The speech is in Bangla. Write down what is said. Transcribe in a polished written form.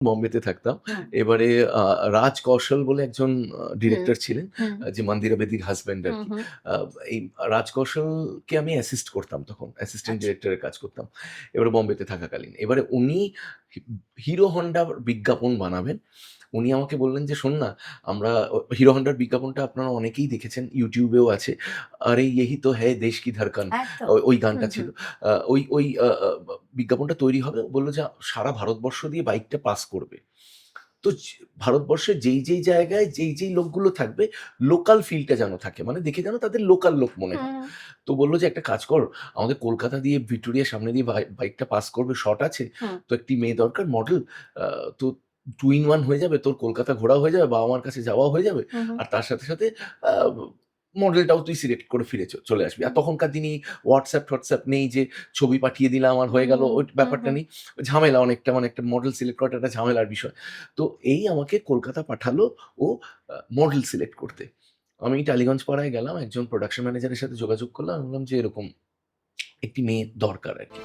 বম্বেতে থাকতাম। হুম, এবারে রাজ কৌশল বলে একজন হুম, ডিরেক্টর ছিলেন, হুম, যে মন্দিরা বেদির হাসব্যান্ড হুম, আরকি। হুম। আ এই রাজ কৌশলকে আমি অ্যাসিস্ট করতাম তখন। অ্যাসিস্ট্যান্ট আচ্ছা। ডিরেক্টরের কাজ করতাম। এবারে বম্বেতে থাকাকালীন। এবারে উনি হি হিরো হন্ডার বিজ্ঞাপন বানাবেন। উনি আমাকে বললেন যে, "শোন না, আমরা হিরো হন্ডার বিজ্ঞাপনটা আপনারা অনেকেই দেখেছেন। YouTube এও আছে। 'আরে ইয়েহি তো হ্যায় দেশ কি ধড়কন' একদম। ওই হুম, গানটা ছিল। হুম, ওই ওই বিজ্ঞাপনটা তৈরি হবে।" বলল যে, "সারা ভারতবর্ষ দিয়ে বাইকটা পাস করবে। তো ভারতবর্ষের যেই জায়গায় যেই লোকগুলো থাকবে, লোকাল ফিলটা যেন থাকে। মানে দেখে যেন তাদের লোকাল লোক মনে হয়।" হুম, তো বলল যে, "একটা কাজ কর, আমাদের কলকাতা দিয়ে ভিক্টোরিয়ার সামনে দিয়ে বাইকটা পাস করবে, শট আছে। হুম, তো একটি মেয়ে দরকার মডেল। তো 2 in 1 হয়ে যাবে। তোর কলকাতা ঘোরাও হয়ে যাবে, বাবা-মার কাছে যাওয়াও হয়ে যাবে। হুম, হুম, আর তার সাথে আ মডেলটাও তুই সিলেক্ট করে ফিরে চলে আসবি।" আর হুম, তখনকার দিনে WhatsApp নেই যে ছবি পাঠিয়ে দিলাম আর হয়ে গেল, হুম, ওই হুম, ব্যাপারটা হুম। নেই। ঝামেলা অনেকটা, মানে একটা মডেল সিলেক্ট করাটা একটা ঝামেলার বিষয়। তো এই আমাকে কলকাতা পাঠালো ও মডেল সিলেক্ট করতে। আমি টালিগঞ্জ পাড়ায় গেলাম। একজন প্রোডাকশন ম্যানেজারের সাথে যোগাযোগ করলাম। আমি বললাম যে এরকম একটি মেয়ে দরকার আরকি।